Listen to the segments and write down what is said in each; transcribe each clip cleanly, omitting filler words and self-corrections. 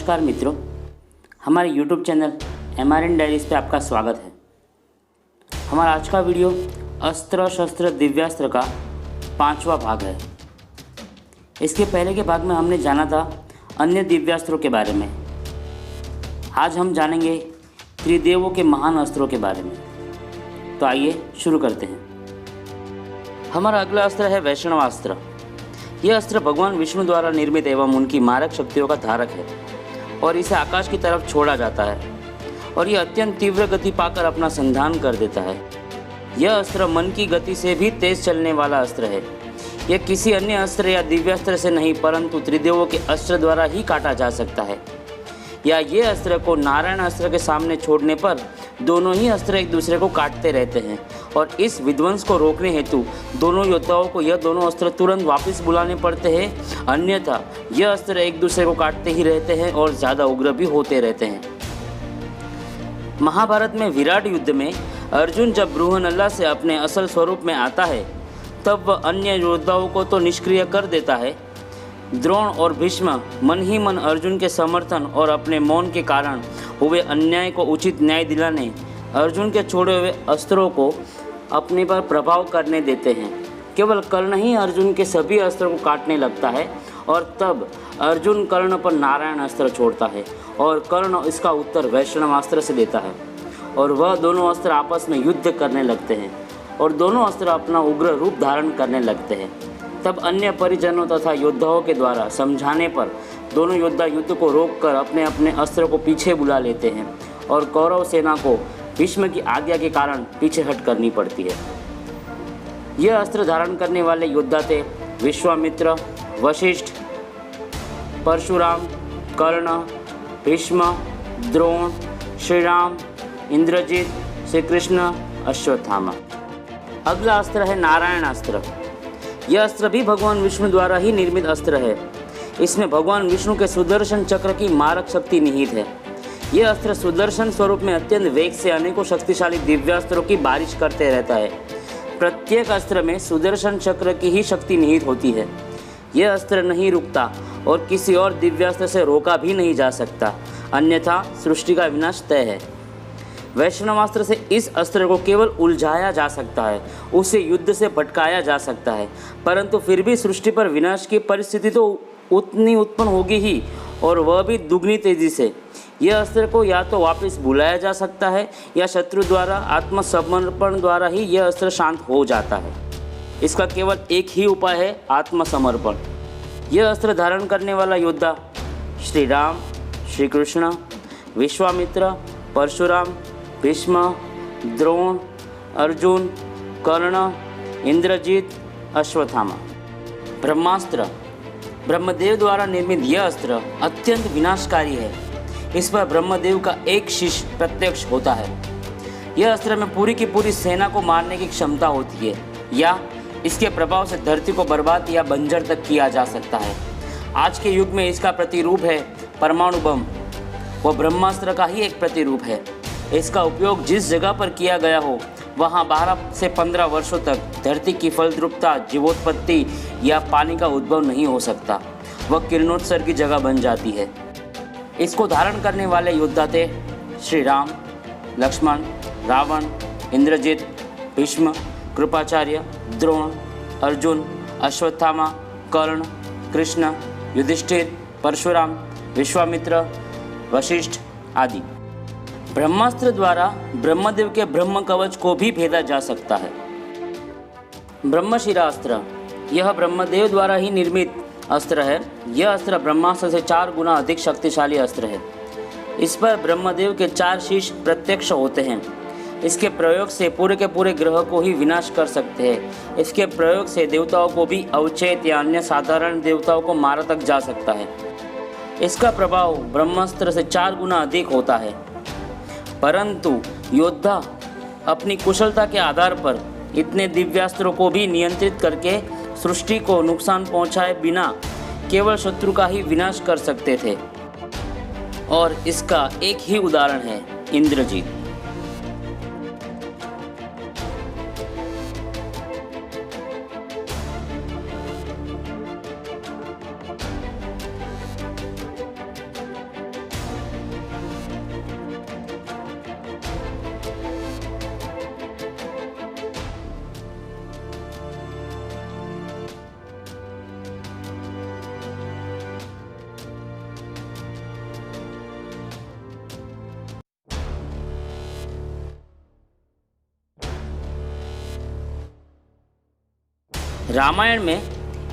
नमस्कार मित्रों, हमारे YouTube चैनल MRN डायरीज पे आपका स्वागत है। हमारा आज का वीडियो अस्त्र शस्त्र दिव्यास्त्र का 5वां भाग है। इसके पहले के भाग में हमने जाना था अन्य दिव्यास्त्रों के बारे में। आज हम जानेंगे त्रिदेवों के महान अस्त्रों के बारे में। तो आइए शुरू करते हैं। हमारा अगला अस्त्र है वैष्णवास्त्र। यह अस्त्र भगवान विष्णु द्वारा निर्मित एवं उनकी मारक शक्तियों का धारक है और इसे आकाश की तरफ छोड़ा जाता है और यह अत्यंत तीव्र गति पाकर अपना संधान कर देता है। यह अस्त्र मन की गति से भी तेज चलने वाला अस्त्र है। यह किसी अन्य अस्त्र या दिव्यास्त्र से नहीं परंतु त्रिदेवों के अस्त्र द्वारा ही काटा जा सकता है। या ये अस्त्र को नारायण अस्त्र के सामने छोड़ने पर दोनों ही अस्त्र एक दूसरे को काटते रहते हैं और इस विध्वंस को रोकने हेतु दोनों योद्धाओं को यह दोनों अस्त्र तुरंत वापस बुलाने पड़ते हैं, अन्यथा यह अस्त्र एक दूसरे को काटते ही रहते हैं और ज़्यादा उग्र भी होते रहते हैं। महाभारत में विराट युद्ध में अर्जुन जब बृहन्नला से अपने असल स्वरूप में आता है तब वह अन्य योद्धाओं को तो निष्क्रिय कर देता है। द्रोण और भीष्म मन ही मन अर्जुन के समर्थन और अपने मौन के कारण हुए अन्याय को उचित न्याय दिलाने अर्जुन के छोड़े हुए अस्त्रों को अपने पर प्रभाव करने देते हैं। केवल कर्ण ही अर्जुन के सभी अस्त्रों को काटने लगता है और तब अर्जुन कर्ण पर नारायण अस्त्र छोड़ता है और कर्ण इसका उत्तर वैष्णवास्त्र से देता है और वह दोनों अस्त्र आपस में युद्ध करने लगते हैं और दोनों अस्त्र अपना उग्र रूप धारण करने लगते हैं। तब अन्य परिजनों तथा योद्धाओं के द्वारा समझाने पर दोनों योद्धा युद्ध को रोककर अपने अपने अस्त्र को पीछे बुला लेते हैं और कौरव सेना को भीष्म की आज्ञा के कारण पीछे हट करनी पड़ती है। यह अस्त्र धारण करने वाले योद्धा थे विश्वामित्र, वशिष्ठ, परशुराम, कर्ण, भीष्म, द्रोण, श्री राम, इंद्रजित, श्री कृष्ण, अश्वत्थामा। अगला अस्त्र है नारायण अस्त्र। यह अस्त्र भी भगवान विष्णु द्वारा ही निर्मित अस्त्र है। इसमें भगवान विष्णु के सुदर्शन चक्र की मारक शक्ति निहित है। यह अस्त्र सुदर्शन स्वरूप में अत्यंत वेग से अनेकों शक्तिशाली दिव्यास्त्रों की बारिश करते रहता है। प्रत्येक अस्त्र में सुदर्शन चक्र की ही शक्ति निहित होती है। यह अस्त्र नहीं रुकता और किसी और दिव्यास्त्र से रोका भी नहीं जा सकता, अन्यथा सृष्टि का विनाश तय है। वैष्णवास्त्र से इस अस्त्र को केवल उलझाया जा सकता है, उसे युद्ध से भटकाया जा सकता है, परंतु फिर भी सृष्टि पर विनाश की परिस्थिति तो उतनी उत्पन्न होगी ही और वह भी दुगनी तेजी से। यह अस्त्र को या तो वापस बुलाया जा सकता है या शत्रु द्वारा आत्मसमर्पण द्वारा ही यह अस्त्र शांत हो जाता है। इसका केवल एक ही उपाय है, आत्मसमर्पण। यह अस्त्र धारण करने वाला योद्धा श्री राम, श्री कृष्ण, विश्वामित्र, परशुराम, भीष्म, द्रोण, अर्जुन, कर्ण, इंद्रजित, अश्वत्थामा। ब्रह्मास्त्र। ब्रह्मदेव द्वारा निर्मित यह अस्त्र अत्यंत विनाशकारी है। इस पर ब्रह्मदेव का एक शिष्य प्रत्यक्ष होता है। यह अस्त्र में पूरी की पूरी सेना को मारने की क्षमता होती है या इसके प्रभाव से धरती को बर्बाद या बंजर तक किया जा सकता है। आज के युग में इसका प्रतिरूप है परमाणु बम। वह ब्रह्मास्त्र का ही एक प्रतिरूप है। इसका उपयोग जिस जगह पर किया गया हो वहाँ 12 से 15 वर्षों तक धरती की फलद्रुपता, जीवोत्पत्ति या पानी का उद्भव नहीं हो सकता। वह किरणोत्सर्ग की जगह बन जाती है। इसको धारण करने वाले योद्धा थे श्री राम, लक्ष्मण, रावण, इंद्रजित, भीष्म, कृपाचार्य, द्रोण, अर्जुन, अश्वत्थामा, कर्ण, कृष्ण, युधिष्ठिर, परशुराम, विश्वामित्र, वशिष्ठ आदि। ब्रह्मास्त्र द्वारा ब्रह्मदेव के ब्रह्म कवच को भी भेदा जा सकता है। ब्रह्मशिरास्त्र। यह ब्रह्मदेव द्वारा ही निर्मित अस्त्र है। यह अस्त्र ब्रह्मास्त्र से 4 गुना अधिक शक्तिशाली अस्त्र है। इस पर ब्रह्मदेव के 4 शिष्य प्रत्यक्ष होते हैं। इसके प्रयोग से पूरे के पूरे ग्रह को ही विनाश कर सकते हैं। इसके प्रयोग से देवताओं को भी अवचेत या अन्य साधारण देवताओं को मारा तक जा सकता है। इसका प्रभाव ब्रह्मास्त्र से 4 गुना अधिक होता है, परंतु योद्धा अपनी कुशलता के आधार पर इतने दिव्यास्त्रों को भी नियंत्रित करके सृष्टि को नुकसान पहुंचाए बिना केवल शत्रु का ही विनाश कर सकते थे और इसका एक ही उदाहरण है इंद्रजीत। रामायण में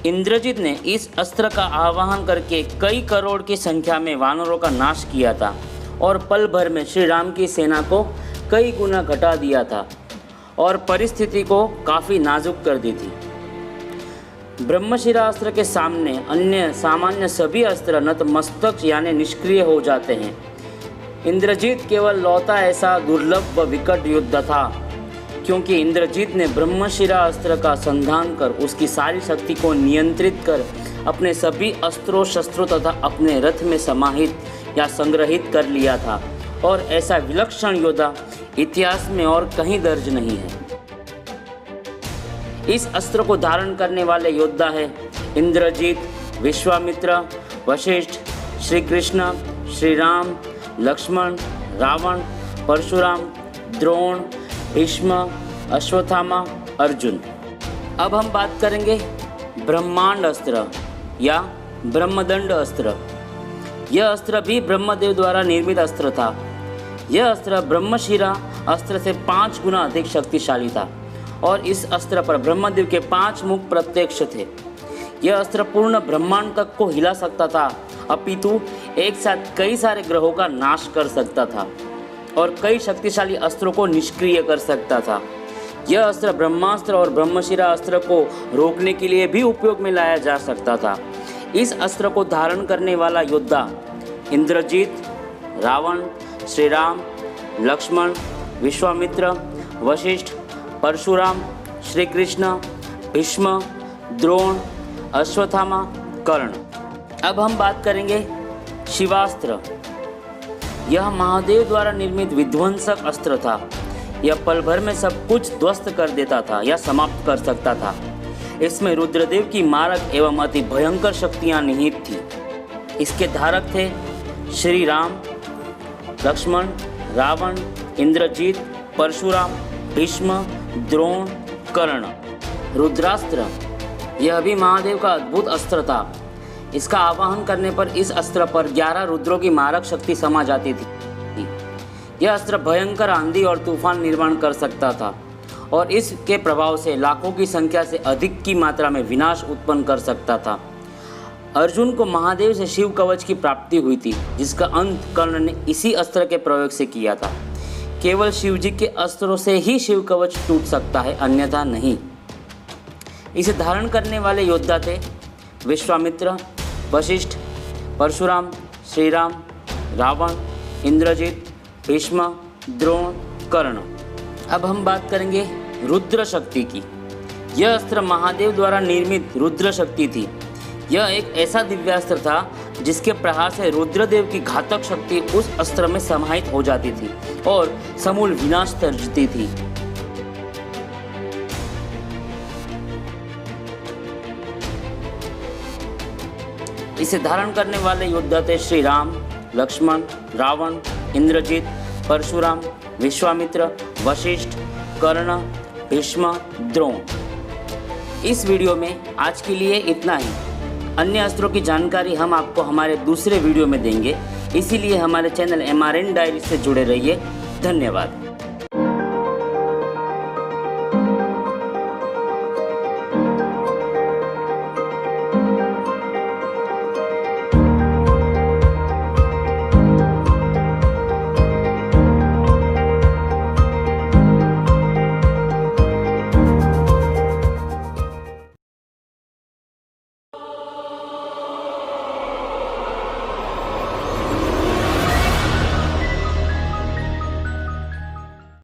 इंद्रजित ने इस अस्त्र का आवाहन करके कई करोड़ की संख्या में वानरों का नाश किया था और पल भर में श्री राम की सेना को कई गुना घटा दिया था और परिस्थिति को काफ़ी नाजुक कर दी थी। ब्रह्मशिरा अस्त्र के सामने अन्य सामान्य सभी अस्त्र नतमस्तक यानी निष्क्रिय हो जाते हैं। इंद्रजीत केवल लौता ऐसा दुर्लभ व विकट योद्धा था क्योंकि इंद्रजीत ने ब्रह्मशिरा अस्त्र का संधान कर उसकी सारी शक्ति को नियंत्रित कर अपने सभी अस्त्रों शस्त्रों तथा अपने रथ में समाहित या संग्रहित कर लिया था और ऐसा विलक्षण योद्धा इतिहास में और कहीं दर्ज नहीं है। इस अस्त्र को धारण करने वाले योद्धा है इंद्रजीत, विश्वामित्र, वशिष्ठ, श्री कृष्ण, श्री राम, लक्ष्मण, रावण, परशुराम, द्रोण, भीष्म, अश्वत्थामा, अर्जुन। अब हम बात करेंगे ब्रह्मांड अस्त्र या ब्रह्मदंड अस्त्र। यह अस्त्र भी ब्रह्मदेव द्वारा निर्मित अस्त्र था। यह अस्त्र ब्रह्मशिरा अस्त्र से 5 गुना अधिक शक्तिशाली था और इस अस्त्र पर ब्रह्मदेव के 5 मुख प्रत्यक्ष थे। यह अस्त्र पूर्ण ब्रह्मांड तक को हिला सकता था, अपितु एक साथ कई सारे ग्रहों का नाश कर सकता था और कई शक्तिशाली अस्त्रों को निष्क्रिय कर सकता था। यह अस्त्र ब्रह्मास्त्र और ब्रह्मशिरा अस्त्र को रोकने के लिए भी उपयोग में लाया जा सकता था। इस अस्त्र को धारण करने वाला योद्धा इंद्रजीत, रावण, श्री राम, लक्ष्मण, विश्वामित्र, वशिष्ठ, परशुराम, श्री कृष्ण, भीष्म, द्रोण, अश्वत्थामा, कर्ण। अब हम बात करेंगे शिवास्त्र। यह महादेव द्वारा निर्मित विध्वंसक अस्त्र था। यह पल भर में सब कुछ ध्वस्त कर देता था या समाप्त कर सकता था। इसमें रुद्रदेव की मारक एवं अति भयंकर शक्तियां निहित थी। इसके धारक थे श्री राम, लक्ष्मण, रावण, इंद्रजीत, परशुराम, भीष्म, द्रोण, कर्ण। रुद्रास्त्र यह भी महादेव का अद्भुत अस्त्र था। इसका आवाहन करने पर इस अस्त्र पर 11 रुद्रों की मारक शक्ति समा जाती थी। यह अस्त्र भयंकर आंधी और तूफान निर्माण कर सकता था और इसके प्रभाव से लाखों की संख्या से अधिक की मात्रा में विनाश उत्पन्न कर सकता था। अर्जुन को महादेव से शिव कवच की प्राप्ति हुई थी, जिसका अंत कर्ण ने इसी अस्त्र के प्रयोग से किया था। केवल शिवजी के अस्त्रों से ही शिव कवच टूट सकता है, अन्यथा नहीं। इसे धारण करने वाले योद्धा थे विश्वामित्र, वशिष्ठ, परशुराम, श्रीराम, रावण, इंद्रजीत, भीष्म, द्रोण, कर्ण। अब हम बात करेंगे रुद्र शक्ति की। यह अस्त्र महादेव द्वारा निर्मित रुद्र शक्ति थी। यह एक ऐसा दिव्यास्त्र था जिसके प्रहार से रुद्रदेव की घातक शक्ति उस अस्त्र में समाहित हो जाती थी और समूल विनाश तर्जती थी। इसे धारण करने वाले योद्धा थे श्री राम, लक्ष्मण, रावण, इंद्रजीत, परशुराम, विश्वामित्र, वशिष्ठ, कर्ण, भीष्म, द्रोण। इस वीडियो में आज के लिए इतना ही। अन्य अस्त्रों की जानकारी हम आपको हमारे दूसरे वीडियो में देंगे, इसीलिए हमारे चैनल MRN डायरी से जुड़े रहिए। धन्यवाद।